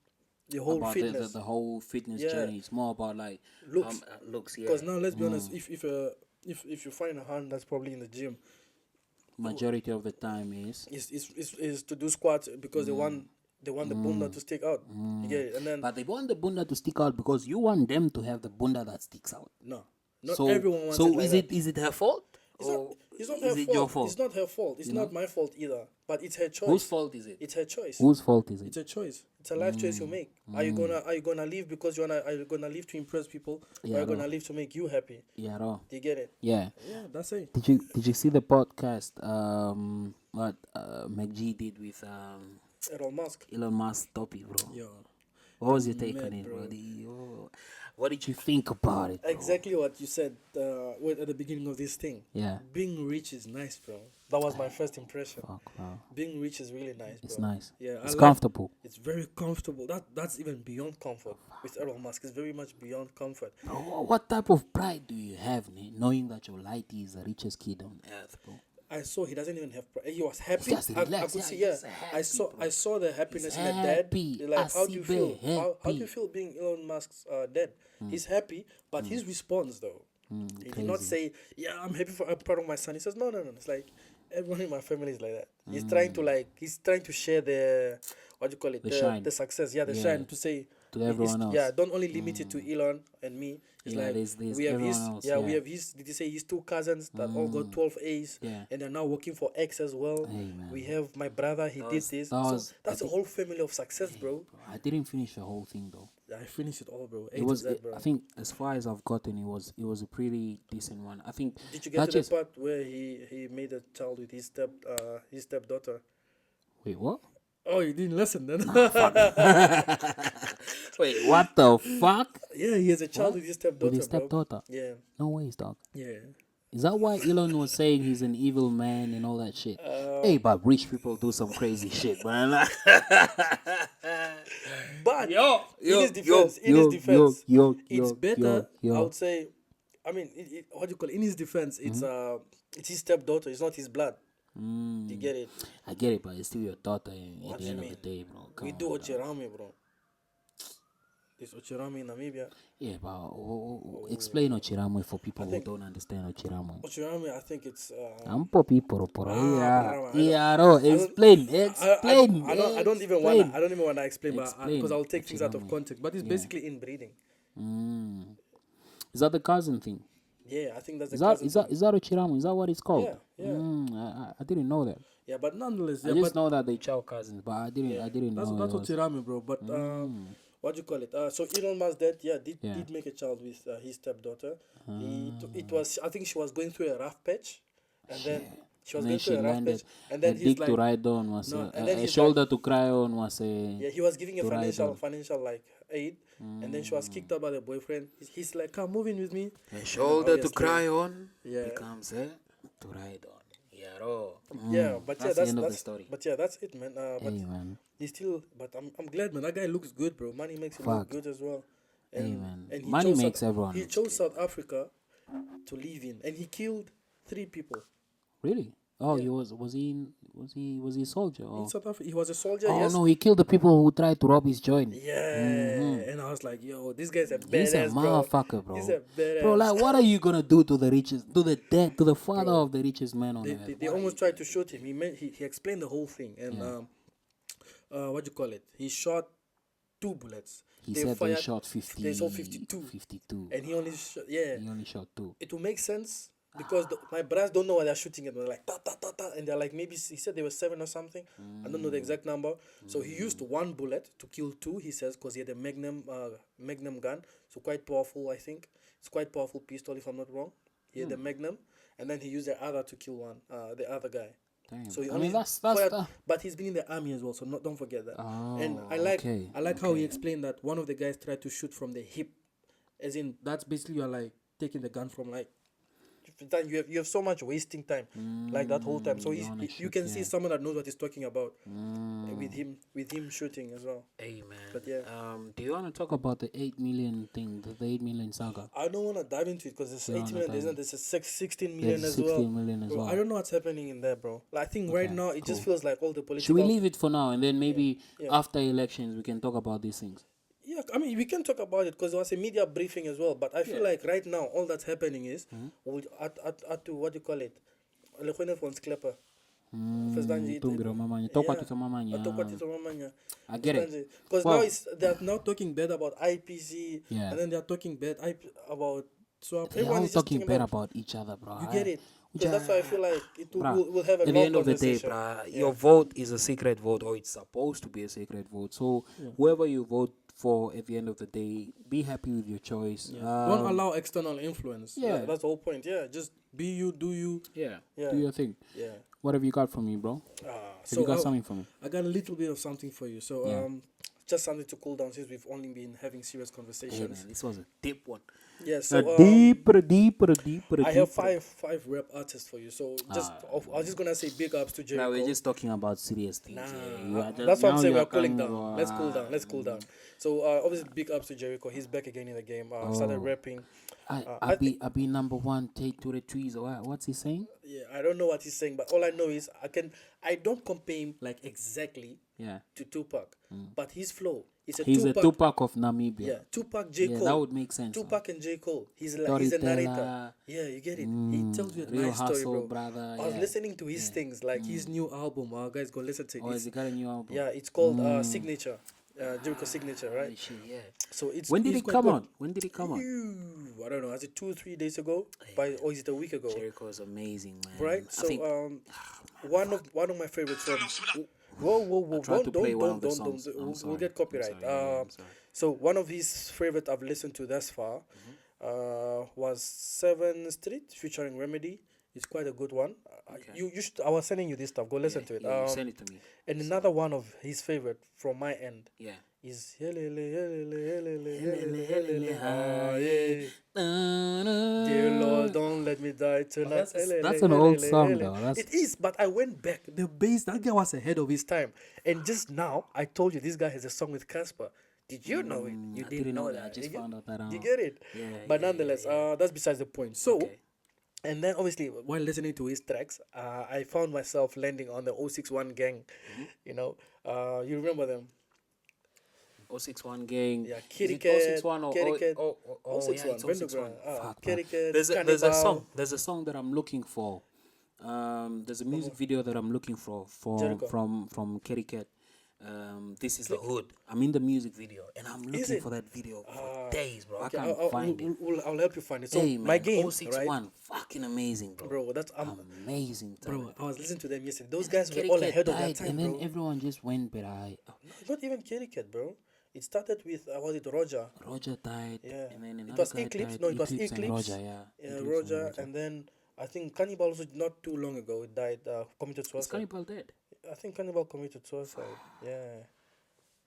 the whole fitness. The whole fitness journey. It's more about like looks. Looks. Yeah. Because now, let's be honest. If you find a hand that's probably in the gym, majority of the time is to do squats because they want the bunda to stick out. You get it? And then but they want the bunda to stick out because you want them to have the bunda that sticks out. No, not everyone wants it. So is it her fault? It's not her fault. Your fault? It's not her fault. It's not my fault either. But it's her choice. Whose fault is it? It's her choice. Whose fault is it? It's a choice. It's a life choice you make. Are you gonna leave because are you gonna leave to impress people? Or are you gonna leave to make you happy? Yeah, do you get it? Yeah. Yeah, that's it. Did you see the podcast what McG did with Elon Musk topic, bro? Yeah. What was your take on it, bro? What did you think about it, bro? Exactly what you said at the beginning of this thing. Yeah. Being rich is nice, bro. That was my first impression. Fuck, wow. Being rich is really nice, bro. It's nice. Yeah. It's comfortable. It's very comfortable. That's even beyond comfort. With Elon Musk, it's very much beyond comfort. Bro, what type of pride do you have, knowing that your lighty is the richest kid on earth, bro? I saw he doesn't even have. He was happy. I could see. Yeah, I saw the happiness in the dad. Like, how do you feel? How do you feel being Elon Musk's dad? He's happy, but his response though, he did not say, "Yeah, I'm proud of my son." He says, "No. It's like everyone in my family is like that." He's trying to share the the success. Yeah, the shine to say to everyone else. Yeah, don't only limit it to Elon and me. It's like we have his else, we have his. Did you say his two cousins that all got 12 A's and they're now working for X as well? Hey, we have my brother. He did this. That's a whole family of success, bro. I didn't finish the whole thing though. I finished it all, bro. I think as far as I've gotten, it was a pretty decent one. I think. Did you get to the part where he made a child with his stepdaughter? Wait, what? Oh, you didn't listen then? Wait, what the fuck? Yeah, he has a child with his stepdaughter, With his bro. stepdaughter? Yeah, No ways, dog. yeah. Is that why Elon was saying he's an evil man and all that shit? Hey, but rich people do some crazy shit, man. But Yo, in yo, his defense, it's better. I would say. I mean, what do you call it? In his defense, it's his stepdaughter. It's not his blood. You get it? I get it, but it's still your daughter What at the you end mean? of the day, bro. Come We on, do bro. Ochirami, bro. This Ochirami in Namibia. Yeah, but explain Ochiramwe for people who don't understand Ochiramwe. Ochirami, I think it's. I'm poppy por yeah. Brava, Yeah, no, explain. I don't even wanna explain, but because I'll take things out of Ochirame. context. But it's basically inbreeding. Is that the cousin thing? Yeah, I think that's the Is that cousin is that thing. is that Ochiramu? Is that what it's called? Yeah, yeah. I didn't know that. Yeah, but nonetheless, I yeah, just but know that they child cousins, but I didn't that's know. that's It was. Ochirami, bro. But what do you call it? So Elon Musk did Yeah. did make a child with his stepdaughter. It was, I think she was going through a rough patch, and then she was And going then through she a rough landed. patch, and A then he's dick like, to ride on was no, and then a he's shoulder to cry on was a. yeah, he was giving a to ride financial like aid, and then she was kicked out by the boyfriend. He's like, come move in with me. A shoulder to obviously- cry on Yeah. becomes a to ride on. Yeah, bro. Yeah, but That's the end of the story. But yeah, that's it, man. But Hey, man. he's still. But I'm glad, man. That guy looks good, bro. Money makes him look Fuck. good as well. Hey, man. And he Money chose makes everyone He look chose South Africa to live in, and he killed 3 people Really? Oh, he was he a soldier? in Oh, South Africa. He was a soldier. oh Yes. no, he killed the people who tried to rob his joint. Yeah. And I was like, yo, this guy's a He's a badass, bro. motherfucker, bro. He's a badass. Bro, like, what are you gonna do to the richest, to the dad, to the father of the richest man on earth? They almost tried to shoot him. He explained the whole thing, and what do you call it? He shot 2 bullets. He said they shot 50. They saw 52. 52. And he only shot, yeah. He only shot 2. It will make sense because my brothers don't know what they're shooting at. They're like ta ta ta ta, and they're like, maybe he said they were 7 or something. I don't know the exact number. So he used 1 bullet to kill 2. He says because he had a Magnum gun, so quite powerful. I think it's quite powerful pistol if I'm not wrong. He had the Magnum, and then he used the other to kill the other guy. Damn. So he I only mean, that's fired, the... but he's been in the army as well, so don't forget that. Oh, And I like how he explained that one of the guys tried to shoot from the hip, as in that's basically you're like taking the gun from like. You have so much wasting time, like that whole time. So you can see someone that knows what he's talking about with him shooting as well. Hey, man. But yeah. Do you want to talk about the 8 million thing, the 8 million saga? I don't want to dive into it because there's You don't 8 wanna million, dive there's a 16 million There's as well. 16 million as Bro, well. I don't know what's happening in there, bro. Like, I think right now it just feels like all the political. Should we leave it for now and then maybe Yeah. after elections we can talk about these things? Yeah, I mean, we can talk about it because there was a media briefing as well. But I feel like right now, all that's happening is, at what do you call it? Lekone von Sklepper. Tumbira mamanya. Tokwatisa mamanya. I get it. Because Well- now they're now talking bad about IPC, Yeah. and then they're talking bad about swap. They're Everyone all is just talking thinking bad about each other, bro. You get it? Because that's why I feel like we'll have a At the long end of the day, conversation. your vote is a secret vote, or it's supposed to be a secret vote. So whoever you vote for at the end of the day, be happy with your choice. Don't allow external influence. Yeah. That's the whole point. Yeah, just be you, do you. Yeah. Yeah. Do your thing. Yeah. What have you got for me, bro? Have you got something for me? I got a little bit of something for you. So just something to cool down since we've only been having serious Hey, conversations. man, this was a deep one. Yeah. So deeper. I have five rap artists for you. So I was just gonna say big ups to Jericho. Now we're just talking about serious things. That's what I'm saying. We're cooling coming down. over- Let's cool down. So obviously big ups to Jericho. He's back again in the game. Started rapping. I be number one. Take to the trees. Or what's he saying? Yeah, I don't know what he's saying, but all I know is I don't compare him like exactly Yeah. to Tupac, but his flow is He's a Tupac of Namibia. Yeah, Tupac, J. Yeah, Cole. that would make sense. Tupac and J. Cole. He's a Storyteller. narrator. Yeah, you get it. He tells you a Real nice story, hustle, bro. brother. I was listening to his things, like his new album. Guys, go listen to it. Oh, has he got a new album? Yeah, it's called Signature. Jericho Signature, right? Shit, yeah. So it's When did it's it quite come good. out? When did it come out? I don't know. Was it 2 or 3 days ago? Or is it a week ago? Jericho is amazing, man. Right. I So think one of my favorites from. Whoa! tried to play one of the Don't. songs. I'm We'll sorry. get copyright. I'm sorry. Yeah, I'm sorry. So one of his favorite I've listened to thus far was 7th Street featuring Remedy, It's quite a good one. Okay. You should. I was sending you this stuff. Go listen to it. Yeah, you send it to me. And another one of his favorite from my end. Yeah. Is helele helele helele helele helele ah yeah. Dear Lord, don't let me die tonight. That's an old song though. It is, but I went back. The bass, that guy was ahead of his time. And just now, I told you this guy has a song with Casper. Did you know it? You didn't know that. I just found out that. You get it? Yeah. But nonetheless, that's besides the point. So. Okay. And then obviously while listening to his tracks, I found myself landing on the 061 gang. You know, you remember them? 061 gang. Yeah, Kitty Cat. 061 or 061. Kitty Cat. There's a song. There's a song that I'm looking for. There's a music video that I'm looking for from Kitty Cat. This is the hood. I'm in the music video and I'm looking for that video for days, bro. Okay, I can't find it. I'll help you find it. So hey, man, my game, 061, right? Fucking amazing, bro. Bro, that's amazing, bro. I was listening to them yesterday. Those guys were all ahead of their time, and then bro. everyone just went, but not even Kitty Cat, bro. It started with was it Roger? Roger died. Yeah. And then it was Eclipse. No, it was Eclipse. And Roger, yeah. Yeah, Roger, and then I think Cannibal also not too long ago died, committed suicide. Is Cannibal dead? I think Cannibal committed suicide. Yeah.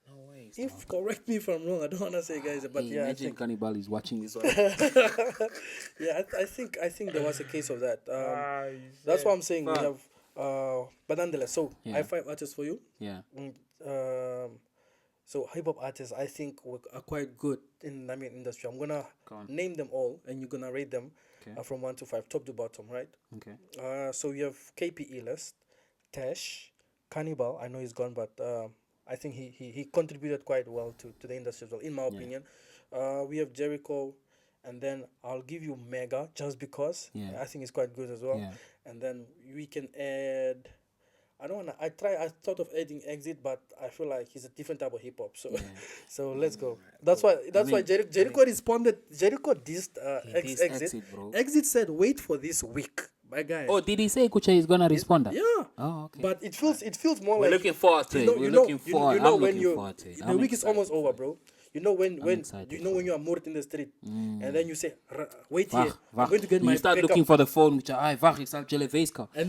No way. If correct me if I'm wrong, I don't wanna say guys, but yeah, imagine Cannibal is watching this one. Yeah, I think there was a case of that. That's what I'm saying. We have, but nonetheless, so I have 5 artists for you. Yeah. So hip hop artists, I think are quite good in industry. I'm gonna name them all, and you're gonna rate them from 1 to 5, top to bottom, right? Okay. So you have KPE list, Tash, Cannibal. I know he's gone, but I think he contributed quite well to the industry as well, in my opinion. We have Jericho, and then I'll give you Mega just because I think it's quite good as well. Yeah. And then we can add. I thought of adding Exit, but I feel like he's a different type of hip hop. So, so let's go. That's why Jericho responded. Jericho dissed Exit. Bro. Exit said, "Wait for this week." My guy. Oh, did he say Kucha is gonna respond? Yeah. Oh, okay. But it feels more We're like looking forward to it. We're looking forward. You know I'm when looking forward to it. the week is almost over, bro. You know when you are moored in the street, Mm. and then you say, "Wait here, I'm going to get my." You start looking for the phone, which and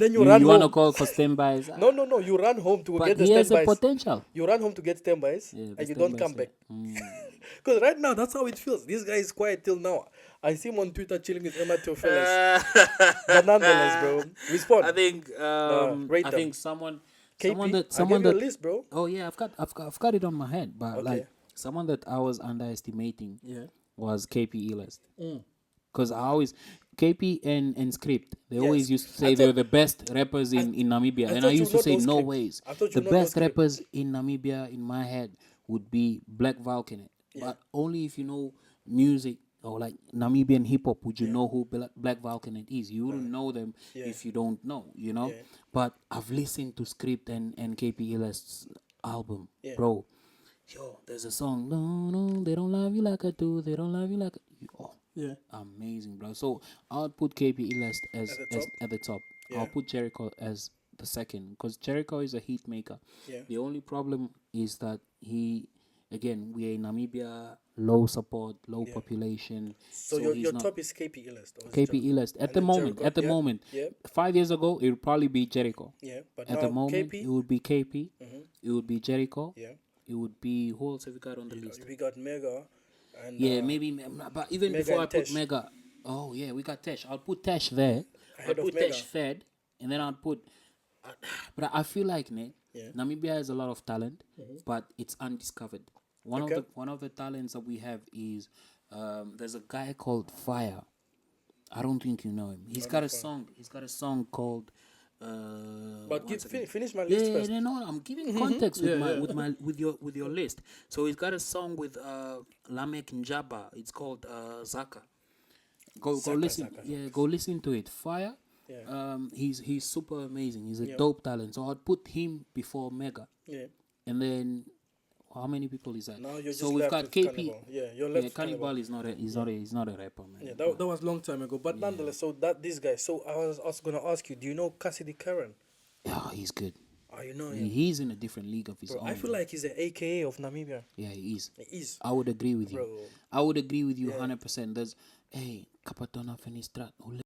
then you run home. You wanna call for standbys? No. You run home to get the he has standbys. a potential. You run home to get standbys, and you don't come back. Because right now, that's how it feels. This guy is quiet till now. I see him on Twitter chilling with amateur fellas. But nonetheless, bro, respond. I think someone that a list, bro. Oh yeah, I've got it on my head, but like someone that I was underestimating was KPE list. Because I always KP and Script, they always used to say they were the best rappers in Namibia, and I used to say no ways. The best rappers in Namibia in my head would be Black Vulcan, but only if you know music or like Namibian hip hop would you know who Black Vulcan is. You wouldn't know them if you don't know, you know. But I've listened to Script and KP List's album, bro. Yo, there's a song. No, they don't love you like I do. They don't love you like amazing, bro. So I'll put KP List as at the top. I'll put Jericho as the second because Jericho is a hit maker. The only problem is that we are in Namibia, low support, low population. So your top is KPE list. KPE list at the moment. At the moment, 5 years ago it would probably be Jericho. But at the moment KP? it would be KP. It would be Jericho. It would be who else have we got on the list? We got Mega. And, maybe. But even Mega before I put Tesh. Mega, we got Tesh. I'll put Tesh there. I'll put Tesh third, and then I'll put. But I feel like Namibia has a lot of talent, but it's undiscovered. One of the talents that we have is there's a guy called Fire. I don't think you know him. He's got a song called. But finish my list first. No, I'm giving context with your list. So he's got a song with Lamek Njaba. It's called Zaka. Go listen. Zaka. Go listen to it. Fire. He's super amazing. He's a dope talent. So I'd put him before Mega. And then how many people is that? Now you're just so we've got KP. Cannibal. You're left. Cannibal is not a rapper, man. That was a long time ago. But nonetheless, so this guy. So I was also gonna ask you, do you know Cassidy Curran? Yeah, he's good. Oh, you know him. He's in a different league of his own. I feel like he's an AKA of Namibia. Yeah, he is. He is. I would agree with you. Bro. I would agree with you 100%. There's Kapatona Fenistrat.